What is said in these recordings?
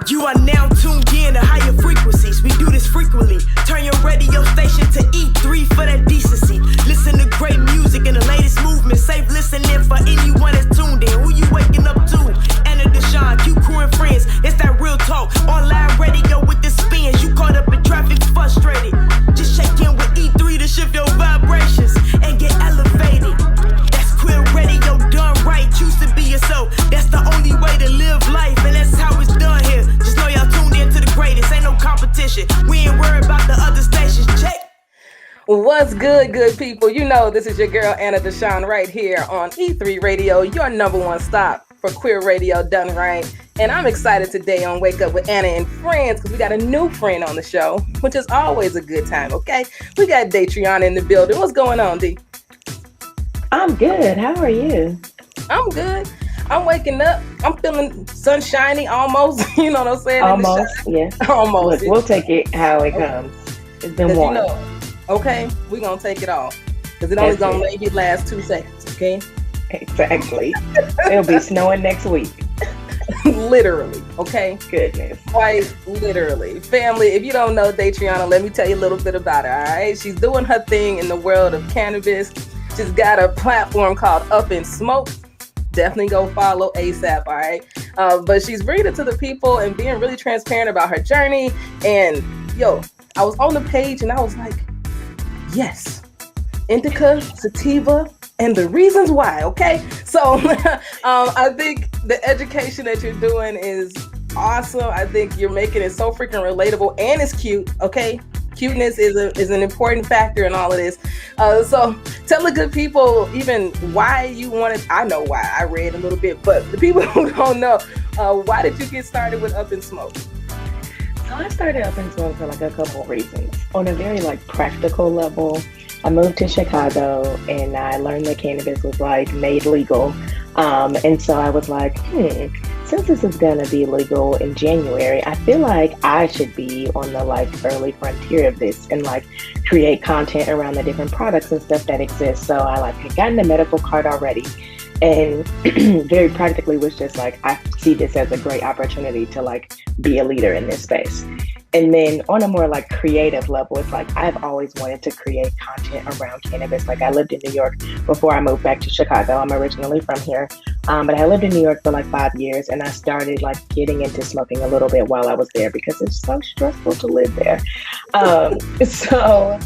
You are now tuned in to higher frequencies. We do this frequently. Turn your radio station to E3 for that decency. Listen to great music and the latest movement. Safe listening for anyone that's tuned in. Who you waking up to? Anna Deshawn, Q Crew and friends. It's that real talk. Online radio with the spins. You caught up in traffic, frustrated. Just check in with E3 to shift your vibrations and get elevated. That's queer radio done right. Choose to be yourself. That's the only way to live life, and that's how it's done here. Just know y'all tuned in to the greatest. Ain't no competition. We ain't worried about the other stations. Check. What's good people? You know this is your girl Anna Deshawn right here on E3 Radio, your number one stop for queer radio done right. And I'm excited today on Wake Up with Anna and Friends because we got a new friend on the show, which is always a good time, okay? We got Datriana in the building. What's going on, D? I'm good. How are you? I'm good. I'm waking up. I'm feeling sunshiny almost. You know what I'm saying? Almost, yeah. Almost. Look, we'll take it how it comes. It's been warm. Okay, we're going to take it all. Because it only going to maybe last 2 seconds, okay? Exactly. It'll be snowing next week. Literally, okay? Goodness. Quite literally. Family, if you don't know Datriana, let me tell you a little bit about her, all right? She's doing her thing in the world of cannabis. She's got a platform called Up in Smoke. Definitely go follow ASAP, all right? But she's bringing it to the people and being really transparent about her journey. And, I was on the page and I was like, yes, indica, sativa, and the reasons why, okay? So I think the education that you're doing is awesome. I think you're making it so freaking relatable and it's cute, okay? Cuteness is an important factor in all of this. So tell the good people even why you wanted, I know why, I read a little bit, but the people who don't know, why did you get started with Up in Smoke? So I started Up in Smoke for a couple of reasons. On a very practical level, I moved to Chicago and I learned that cannabis was made legal. And so I was like, since this is gonna be legal in January, I feel like I should be on the early frontier of this and create content around the different products and stuff that exist. So I had gotten a medical card already and very practically was just I see this as a great opportunity to be a leader in this space. And then on a more creative level, it's I've always wanted to create content around cannabis. I lived in New York before I moved back to Chicago. I'm originally from here, but I lived in New York for 5 years, and I started getting into smoking a little bit while I was there because it's so stressful to live there. So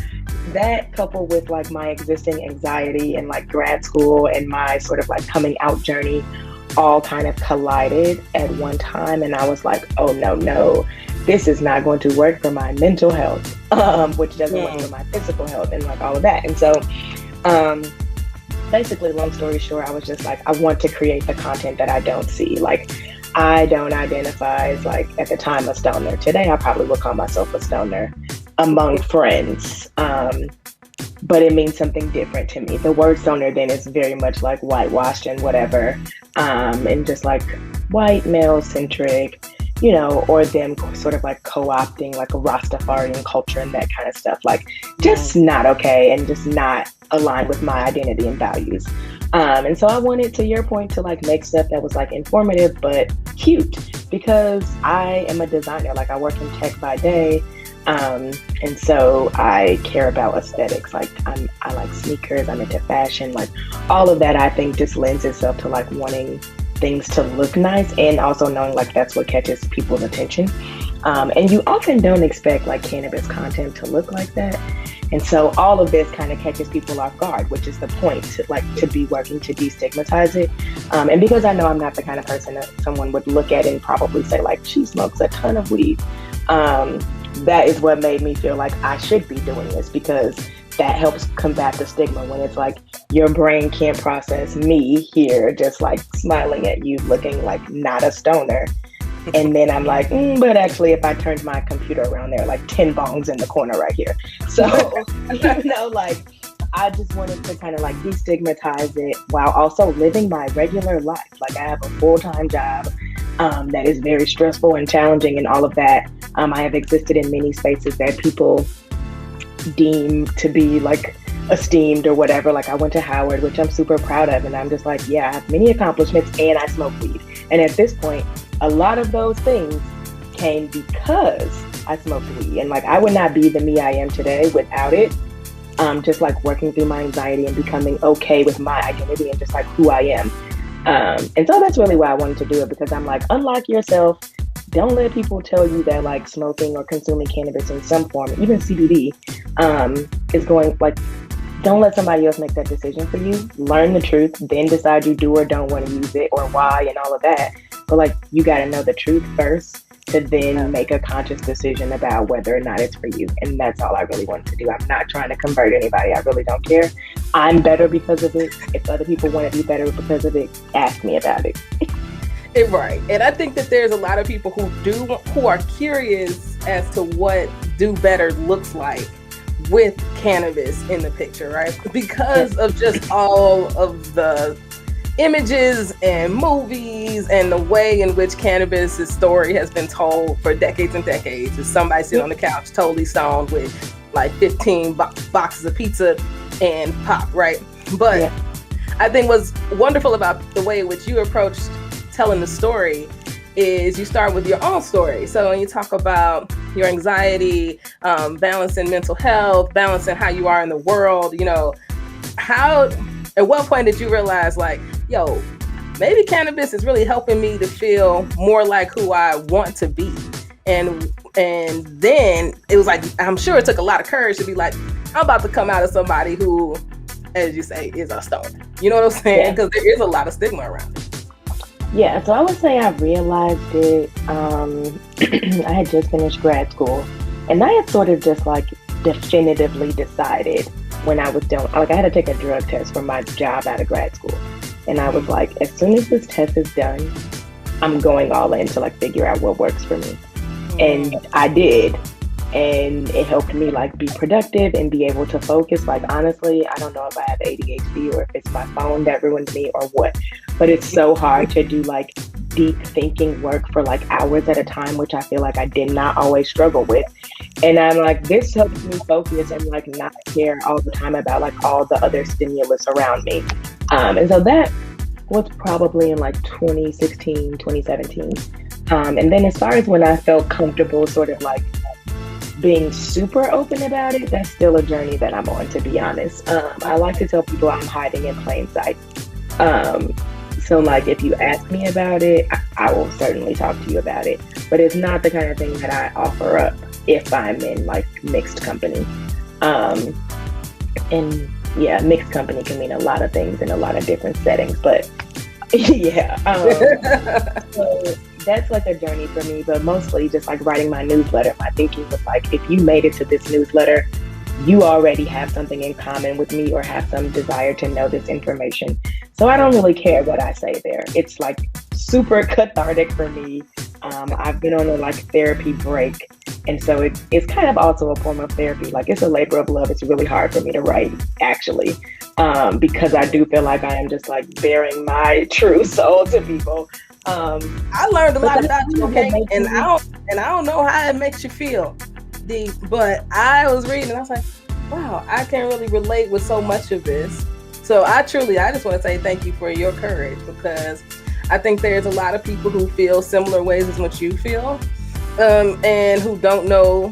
that coupled with my existing anxiety and grad school and my sort of coming out journey all kind of collided at one time, and I was oh no. This is not going to work for my mental health, which doesn't work for my physical health and all of that. And so basically, long story short, I was just I want to create the content that I don't see. I don't identify as at the time a stoner. Today, I probably would call myself a stoner among friends. But it means something different to me. The word stoner then is very much whitewashed and whatever. And just white, male-centric, or them sort of co-opting a Rastafarian culture and that kind of stuff. Just not okay and just not aligned with my identity and values. And so I wanted, to your point, to make stuff that was informative but cute because I am a designer. I work in tech by day. And so I care about aesthetics. I like sneakers, I'm into fashion, all of that I think just lends itself to wanting things to look nice and also knowing that's what catches people's attention. And you often don't expect cannabis content to look like that. And so all of this kind of catches people off guard, which is the point to be working to destigmatize it. And because I know I'm not the kind of person that someone would look at and probably say she smokes a ton of weed. That is what made me feel I should be doing this because that helps combat the stigma when it's your brain can't process me here just smiling at you looking not a stoner. And then I'm but actually if I turned my computer around there 10 bongs in the corner right here. So, I just wanted to kind of destigmatize it while also living my regular life. I have a full-time job that is very stressful and challenging and all of that. I have existed in many spaces that people deem to be esteemed or whatever. I went to Howard, which I'm super proud of. And I'm just I have many accomplishments and I smoke weed. And at this point, a lot of those things came because I smoked weed. And like, I would not be the me I am today without it. Just like working through my anxiety and becoming okay with my identity and just like who I am. And so that's really why I wanted to do it, because I'm like, unlock yourself. Don't let people tell you that like smoking or consuming cannabis in some form, even CBD, is going like, don't let somebody else make that decision for you. Learn the truth, then decide you do or don't want to use it or why and all of that. But like, you got to know the truth first to then make a conscious decision about whether or not it's for you. And that's all I really wanted to do. I'm not trying to convert anybody. I really don't care. I'm better because of it. If other people want to be better because of it, ask me about it. Right. And I think that there's a lot of people who are curious as to what do better looks like with cannabis in the picture, right? Because of just all of the images and movies and the way in which cannabis' story has been told for decades and decades. Is somebody sitting on the couch totally stoned with like 15 boxes of pizza and pop, right? But I think what's wonderful about the way in which you approached telling the story is you start with your own story. So when you talk about your anxiety, balancing mental health, balancing how you are in the world, you know, at what point did you realize like, yo, maybe cannabis is really helping me to feel more like who I want to be? And then it was like, I'm sure it took a lot of courage to be like, I'm about to come out as somebody who, as you say, is a stoner. You know what I'm saying? Because there is a lot of stigma around it. Yeah, so I would say I realized it, I had just finished grad school, and I had sort of just like definitively decided when I was done, like I had to take a drug test for my job out of grad school. And I was like, as soon as this test is done, I'm going all in to like figure out what works for me. And I did. And it helped me like be productive and be able to focus. Like, honestly, I don't know if I have ADHD or if it's my phone that ruins me or what, but it's so hard to do like deep thinking work for like hours at a time, which I feel like I did not always struggle with. And I'm like, this helps me focus and like not care all the time about like all the other stimulus around me. And so that was probably in like 2016, 2017. And then as far as when I felt comfortable sort of like being super open about it, that's still a journey that I'm on, to be honest. I like to tell people I'm hiding in plain sight. So like if you ask me about it, I will certainly talk to you about it. But it's not the kind of thing that I offer up if I'm in like mixed company. And yeah, mixed company can mean a lot of things in a lot of different settings. But yeah, so that's like a journey for me, but mostly just like writing my newsletter. My thinking was like, if you made it to this newsletter, you already have something in common with me or have some desire to know this information. So I don't really care what I say there. It's like super cathartic for me. I've been on a like therapy break. And so it's kind of also a form of therapy. Like, it's a labor of love. It's really hard for me to write, actually, because I do feel like I am just like bearing my true soul to people. I learned a lot about you, okay? And I don't know how it makes you feel, D, but I was reading and I was like, wow, I can really relate with so much of this. So I just want to say thank you for your courage, because I think there's a lot of people who feel similar ways as what you feel, and who don't know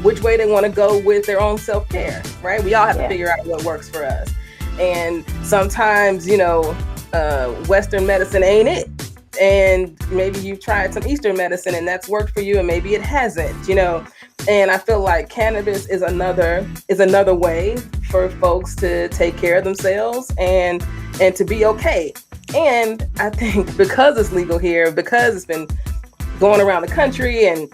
which way they want to go with their own self-care, right? We all have to figure out what works for us. And sometimes, you know, Western medicine ain't it. And maybe you've tried some Eastern medicine and that's worked for you, and maybe it hasn't, you know. And I feel like cannabis is another way for folks to take care of themselves and to be okay. And I think because it's legal here, because it's been going around the country, and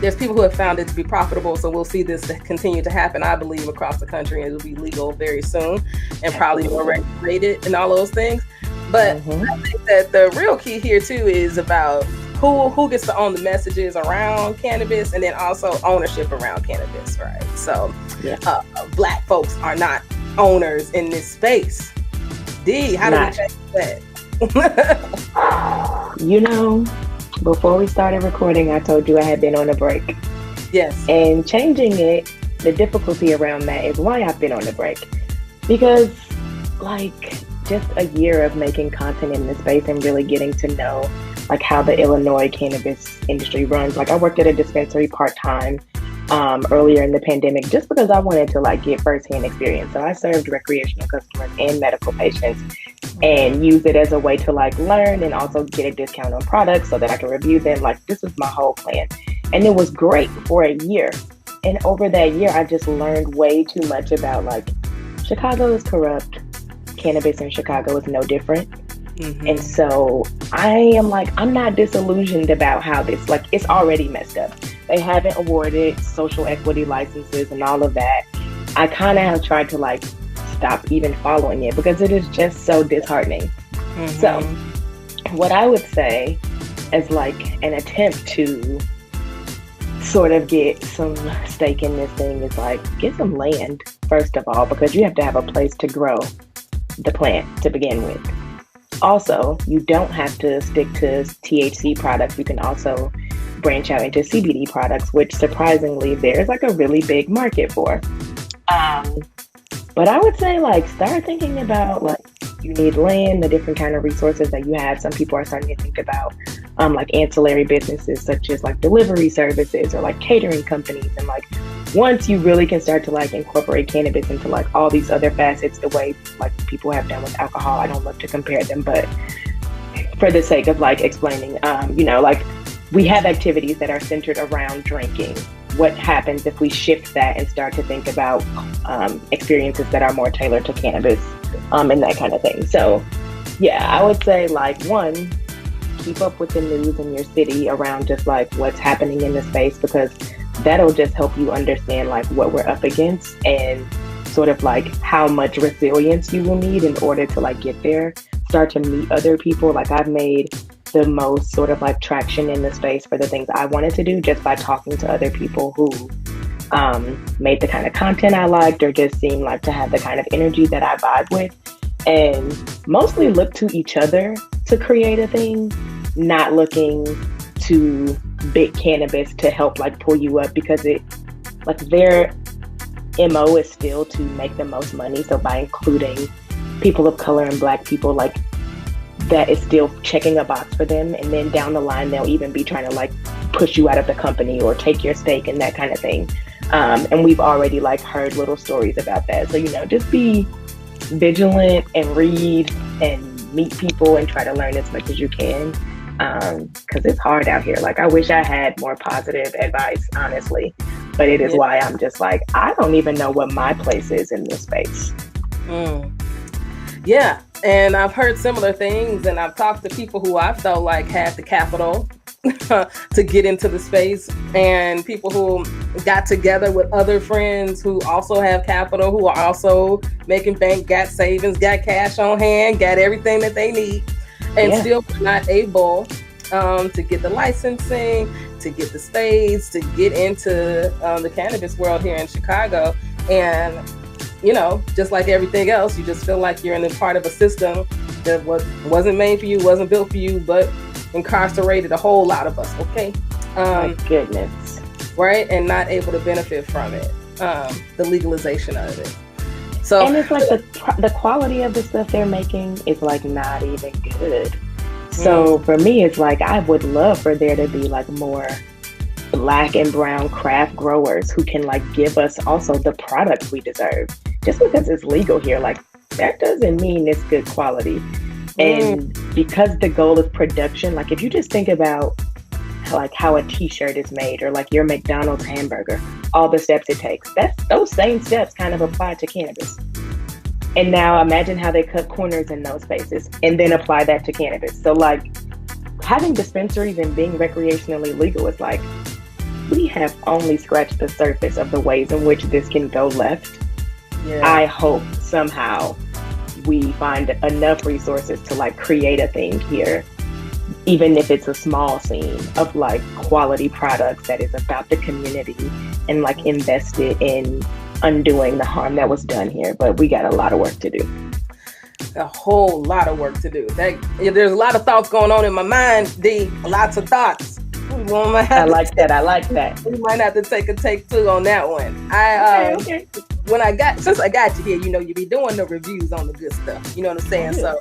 there's people who have found it to be profitable, so we'll see this continue to happen, I believe, across the country, and it'll be legal very soon and probably more regulated and all those things. But I think that the real key here too is about who gets to own the messages around cannabis, and then also ownership around cannabis, right? So Black folks are not owners in this space. D, how do we change that? You know, before we started recording, I told you I had been on a break. Yes. And changing it, the difficulty around that is why I've been on a break. Because like just a year of making content in this space and really getting to know like how the Illinois cannabis industry runs. Like I worked at a dispensary part-time earlier in the pandemic just because I wanted to like get firsthand experience. So I served recreational customers and medical patients and use it as a way to like learn and also get a discount on products so that I can review them. Like this was my whole plan. And it was great for a year. And over that year, I just learned way too much about like Chicago is corrupt. Cannabis in Chicago is no different. Mm-hmm. And so I am like, I'm not disillusioned about how this, like, it's already messed up. They haven't awarded social equity licenses and all of that. I kind of have tried to like stop even following it because it is just so disheartening. Mm-hmm. So what I would say as like an attempt to sort of get some stake in this thing is like get some land first of all, because you have to have a place to grow the plant to begin with. Also, you don't have to stick to THC products. You can also branch out into CBD products, which surprisingly there's like a really big market for. But I would say like start thinking about like you need land, the different kind of resources that you have. Some people are starting to think about like ancillary businesses such as like delivery services or like catering companies. And like once you really can start to like incorporate cannabis into like all these other facets, the way like people have done with alcohol, I don't love to compare them, but for the sake of like explaining, you know, like we have activities that are centered around drinking. What happens if we shift that and start to think about experiences that are more tailored to cannabis and that kind of thing? So yeah, I would say like one, keep up with the news in your city around just like what's happening in the space, because that'll just help you understand like what we're up against and sort of like how much resilience you will need in order to like get there. Start to meet other people. Like I've made the most sort of like traction in the space for the things I wanted to do just by talking to other people who made the kind of content I liked or just seemed like to have the kind of energy that I vibe with, and mostly look to each other to create a thing, not looking to big cannabis to help like pull you up, because it like their MO is still to make the most money. So by including people of color and Black people, like that is still checking a box for them. And then down the line, they'll even be trying to like push you out of the company or take your stake and that kind of thing. And we've already like heard little stories about that. So, you know, just be vigilant and read and meet people and try to learn as much as you can. Because it's hard out here. Like I wish I had more positive advice, honestly. But it is why I'm just like, I don't even know what my place is in this space. Yeah, and I've heard similar things, and I've talked to people who I felt like had the capital to get into the space, and people who got together with other friends who also have capital, who are also making bank, got savings, got cash on hand, got everything that they need, and still not able to get the licensing, to get the space, to get into the cannabis world here in Chicago. And you know, just like everything else, you just feel like you're in a part of a system that wasn't made for you, wasn't built for you, but incarcerated a whole lot of us, okay? My goodness. Right? And not able to benefit from it, the legalization of it. So, and it's like the quality of the stuff they're making is like not even good. So for me, it's like I would love for there to be like more Black and brown craft growers who can like give us also the products we deserve. Just because it's legal here, like that doesn't mean it's good quality. And because the goal is production, like if you just think about like how a t-shirt is made or like your McDonald's hamburger, all the steps it takes, those same steps kind of apply to cannabis. And now imagine how they cut corners in those spaces and then apply that to cannabis. So like having dispensaries and being recreationally legal is like, we have only scratched the surface of the ways in which this can go left. Yeah. I hope somehow we find enough resources to like create a thing here, even if it's a small scene of like quality products that is about the community and like invested in undoing the harm that was done here. But we got a lot of work to do. A whole lot of work to do. There's a lot of thoughts going on in my mind, D. Lots of thoughts. I like that. We might have to take a take two on that one. Okay. Since I got you here, you know, you be doing the reviews on the good stuff. You know what I'm saying? So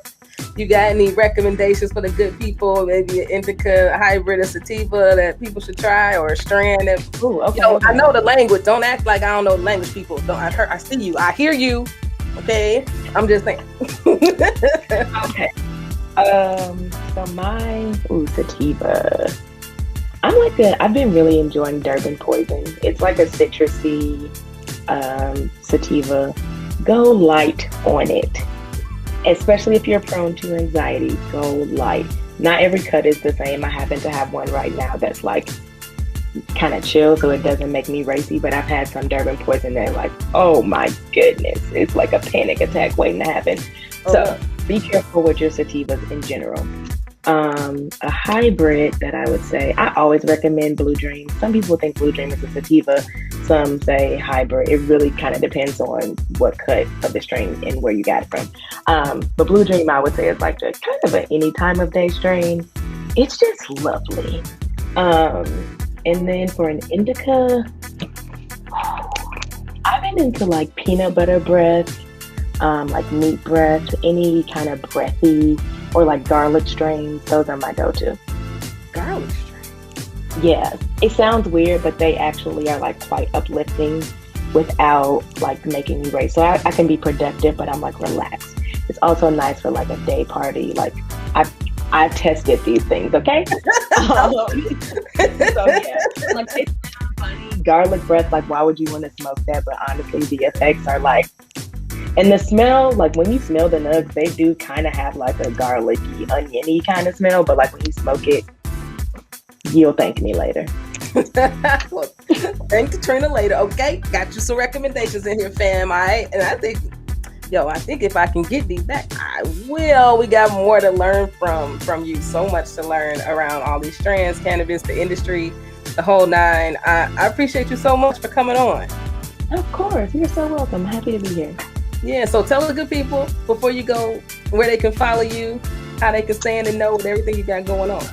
You got any recommendations for the good people? Maybe an indica, a hybrid, a sativa that people should try, or a strand that, Ooh, okay, you know, okay. I know the language. Don't act like I don't know the language, people. Don't. I see you. I hear you. Okay. I'm just saying. Okay. So my sativa. I've been really enjoying Durban Poison. It's like a citrusy sativa. Go light on it, especially if you're prone to anxiety. Go light. Not every cut is the same. I happen to have one right now that's like kind of chill, so it doesn't make me racy. But I've had some Durban Poison that like, oh my goodness, it's like a panic attack waiting to happen. So be careful with your sativas in general. A hybrid that I would say, I always recommend Blue Dream. Some people think Blue Dream is a sativa. Some say hybrid. It really kind of depends on what cut of the strain and where you got it from. But Blue Dream, I would say, is like just kind of an any time of day strain. It's just lovely. And then for an indica, I've been into like peanut butter breath, like meat breath, any kind of breathy, or like garlic strains. Those are my go-to. Garlic strains? Yeah. It sounds weird, but they actually are like quite uplifting without like making me race. So I can be productive, but I'm like relaxed. It's also nice for like a day party. Like I've tested these things, okay? So yeah, like they sound funny. Garlic breath, like why would you want to smoke that? But honestly, the effects are like, and the smell, like when you smell the nugs, they do kind of have like a garlicky, oniony kind of smell. But like when you smoke it, you'll thank me later. Well, thank Katrina later. Okay, got you some recommendations in here, fam. All right, and I think if I can get these back, I will. We got more to learn from you. So much to learn around all these strands, cannabis, the industry, the whole nine. I appreciate you so much for coming on. Of course, you're so welcome. Happy to be here. Yeah, so tell the good people before you go where they can follow you, how they can stand and know with everything you got going on.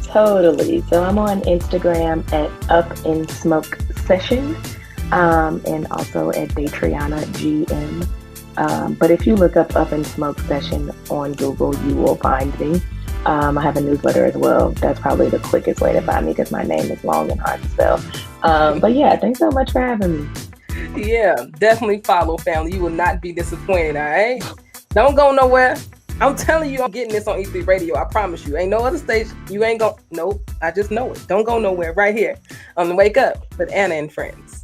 Totally. So I'm on Instagram at Up in Smoke Session, and also at Daytriana GM. But if you look up in Smoke Session on Google, you will find me. I have a newsletter as well. That's probably the quickest way to find me because my name is long and hard to spell. But yeah, thanks so much for having me. Yeah, definitely follow, family. You will not be disappointed, all right? Don't go nowhere. I'm telling you, I'm getting this on E3 Radio. I promise you. Ain't no other station. You ain't going. Nope. I just know it. Don't go nowhere. Right here on the Wake Up with Anna and Friends.